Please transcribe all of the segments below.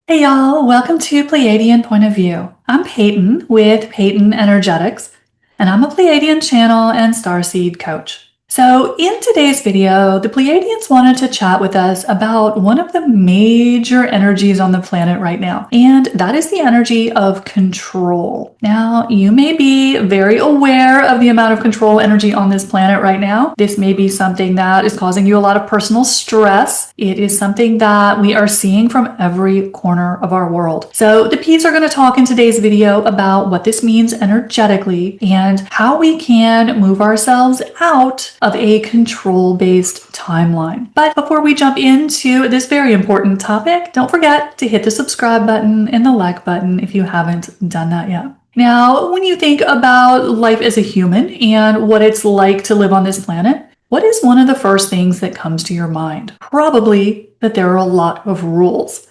Hey y'all, welcome to Pleiadian Point of View. I'm Peyton with Peyton Energetics, and I'm a Pleiadian channel and starseed coach. So in today's video, the Pleiadians wanted to chat with us about one of the major energies on the planet right now, and that is the energy of control. Now, you may be very aware of the amount of control energy on this planet right now. This may be something that is causing you a lot of personal stress. It is something that we are seeing from every corner of our world. So the P's are going to talk in today's video about what this means energetically and how we can move ourselves out of a control-based timeline. But before we jump into this very important topic, don't forget to hit the subscribe button and the like button if you haven't done that yet. Now, when you think about life as a human and what it's like to live on this planet, what is one of the first things that comes to your mind? Probably that there are a lot of rules,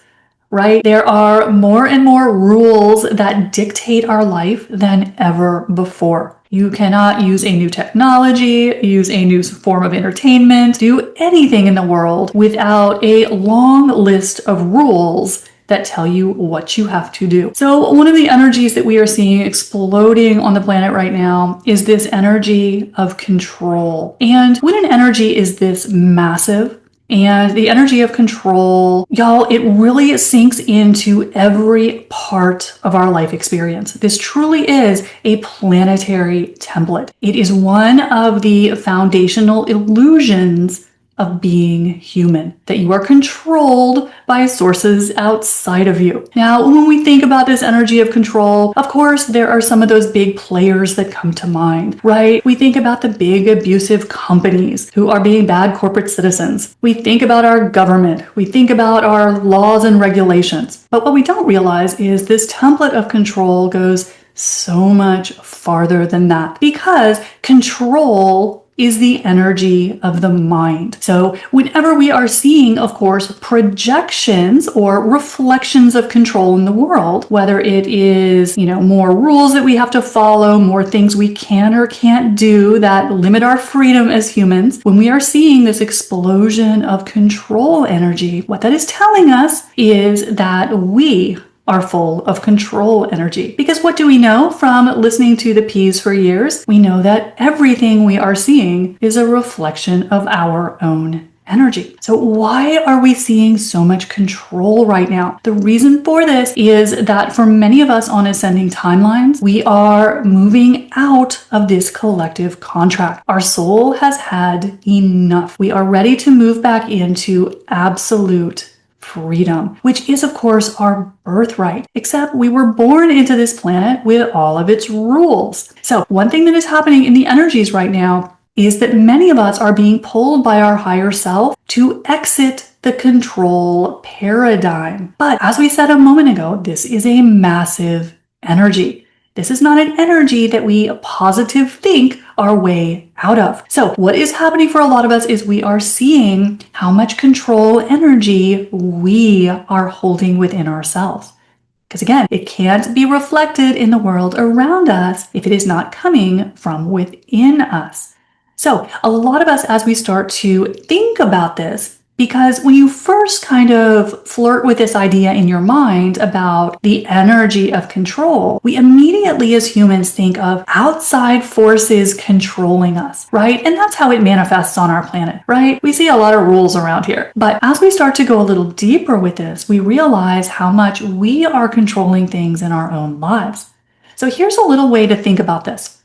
right? There are more and more rules that dictate our life than ever before. You cannot use a new technology, use a new form of entertainment, do anything in the world without a long list of rules that tell you what you have to do. So one of the energies that we are seeing exploding on the planet right now is this energy of control. And when an energy is this massive, and the energy of control, y'all, it really sinks into every part of our life experience. This truly is a planetary template. It is one of the foundational illusions of being human, that you are controlled by sources outside of you. Now, when we think about this energy of control, of course, there are some of those big players that come to mind, right? We think about the big abusive companies who are being bad corporate citizens. We think about our government. We think about our laws and regulations. But what we don't realize is this template of control goes so much farther than that, because control is the energy of the mind. So whenever we are seeing, of course, projections or reflections of control in the world, whether it is, more rules that we have to follow, more things we can or can't do that limit our freedom as humans, when we are seeing this explosion of control energy, what that is telling us is that we are full of control energy. Because what do we know from listening to the P's for years? We know that everything we are seeing is a reflection of our own energy. So why are we seeing so much control right now? The reason for this is that for many of us on ascending timelines, we are moving out of this collective contract. Our soul has had enough. We are ready to move back into absolute freedom, which is, of course, our birthright, except we were born into this planet with all of its rules. So one thing that is happening in the energies right now is that many of us are being pulled by our higher self to exit the control paradigm. But as we said a moment ago, this is a massive energy. This is not an energy that we positive think our way out of. So what is happening for a lot of us is we are seeing how much control energy we are holding within ourselves. Because again, it can't be reflected in the world around us if it is not coming from within us. So a lot of us, as we start to think about this, because when you first kind of flirt with this idea in your mind about the energy of control, we immediately as humans think of outside forces controlling us, right? And that's how it manifests on our planet, right? We see a lot of rules around here. But as we start to go a little deeper with this, we realize how much we are controlling things in our own lives. So here's a little way to think about this.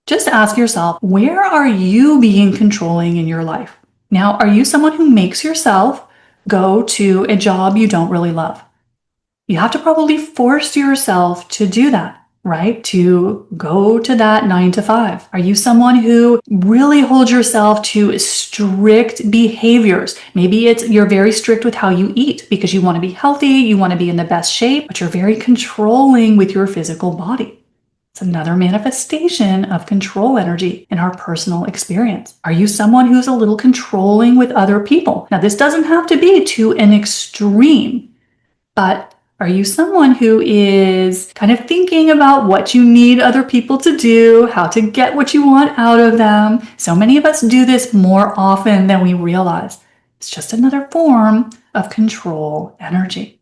Just ask yourself, where are you being controlling in your life? Now, are you someone who makes yourself go to a job you don't really love? You have to probably force yourself to do that, right? To go to that 9 to 5. Are you someone who really holds yourself to strict behaviors? Maybe it's you're very strict with how you eat because you want to be healthy, you want to be in the best shape, but you're very controlling with your physical body. It's another manifestation of control energy in our personal experience. Are you someone who's a little controlling with other people? Now, this doesn't have to be to an extreme, but are you someone who is kind of thinking about what you need other people to do, how to get what you want out of them? So many of us do this more often than we realize. It's just another form of control energy.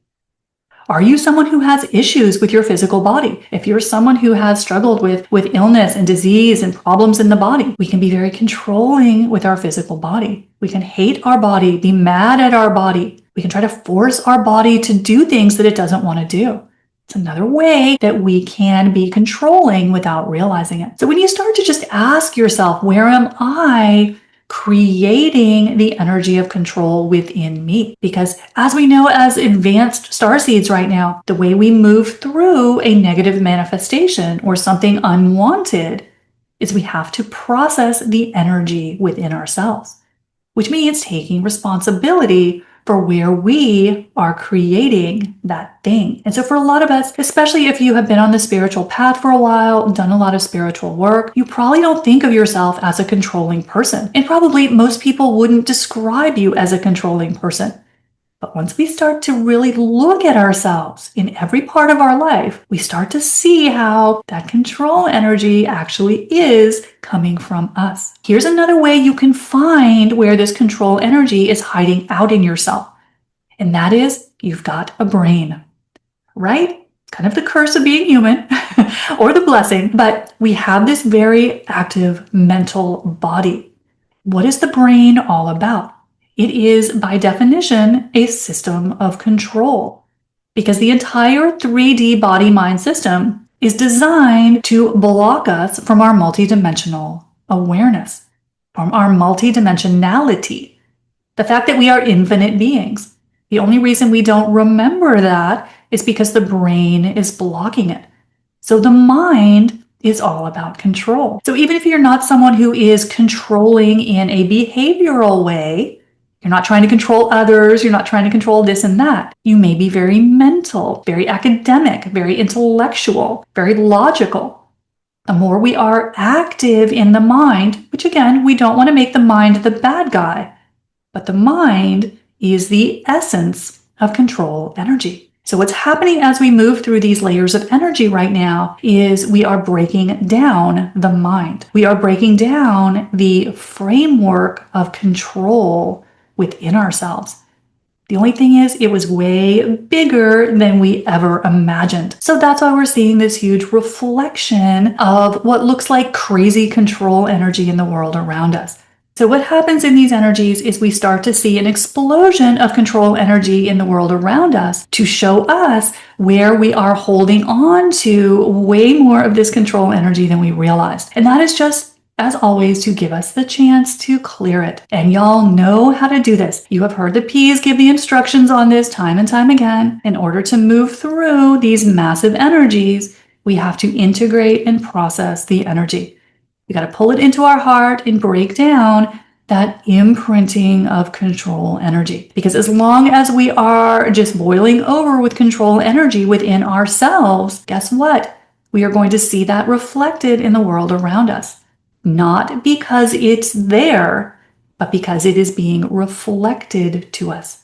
Are you someone who has issues with your physical body? If you're someone who has struggled with illness and disease and problems in the body, we can be very controlling with our physical body. We can hate our body, be mad at our body. We can try to force our body to do things that it doesn't want to do. It's another way that we can be controlling without realizing it. So when you start to just ask yourself, where am I creating the energy of control within me? Because as we know, as advanced starseeds right now, the way we move through a negative manifestation or something unwanted is we have to process the energy within ourselves, which means taking responsibility for where we are creating that thing. And so for a lot of us, especially if you have been on the spiritual path for a while, done a lot of spiritual work, you probably don't think of yourself as a controlling person. And probably most people wouldn't describe you as a controlling person. But once we start to really look at ourselves in every part of our life, we start to see how that control energy actually is coming from us. Here's another way you can find where this control energy is hiding out in yourself. And that is, you've got a brain, right? Kind of the curse of being human or the blessing, but we have this very active mental body. What is the brain all about? It is, by definition, a system of control, because the entire 3D body-mind system is designed to block us from our multidimensional awareness, from our multidimensionality, the fact that we are infinite beings. The only reason we don't remember that is because the brain is blocking it. So the mind is all about control. So even if you're not someone who is controlling in a behavioral way, you're not trying to control others, you're not trying to control this and that, you may be very mental, very academic, very intellectual, very logical. The more we are active in the mind, which again, we don't want to make the mind the bad guy, but the mind is the essence of control energy. So what's happening as we move through these layers of energy right now is we are breaking down the mind. We are breaking down the framework of control within ourselves. The only thing is, it was way bigger than we ever imagined. So that's why we're seeing this huge reflection of what looks like crazy control energy in the world around us. So what happens in these energies is we start to see an explosion of control energy in the world around us to show us where we are holding on to way more of this control energy than we realized. And that is just, as always, to give us the chance to clear it. And y'all know how to do this. You have heard the P's give the instructions on this time and time again. In order to move through these massive energies, we have to integrate and process the energy. We got to pull it into our heart and break down that imprinting of control energy. Because as long as we are just boiling over with control energy within ourselves, guess what? We are going to see that reflected in the world around us. Not because it's there, but because it is being reflected to us.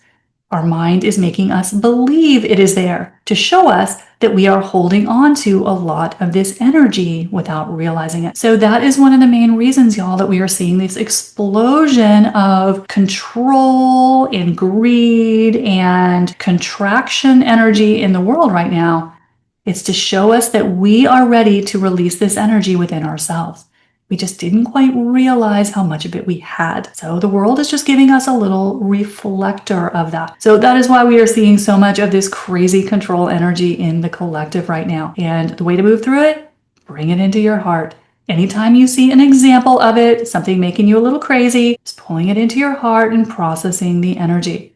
Our mind is making us believe it is there to show us that we are holding on to a lot of this energy without realizing it. So that is one of the main reasons, y'all, that we are seeing this explosion of control and greed and contraction energy in the world right now. It's to show us that we are ready to release this energy within ourselves. We just didn't quite realize how much of it we had. So the world is just giving us a little reflector of that. So that is why we are seeing so much of this crazy control energy in the collective right now. And the way to move through it, bring it into your heart. Anytime you see an example of it, something making you a little crazy, just pulling it into your heart and processing the energy.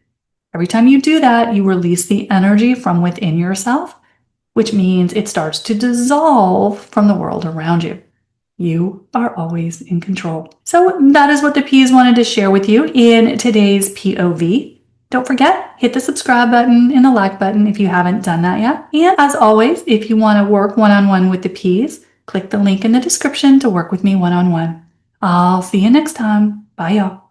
Every time you do that, you release the energy from within yourself, which means it starts to dissolve from the world around you. You are always in control. So that is what the P's wanted to share with you in today's POV. Don't forget, hit the subscribe button and the like button if you haven't done that yet. And as always, if you want to work one-on-one with the P's, click the link in the description to work with me one-on-one. I'll see you next time. Bye, y'all.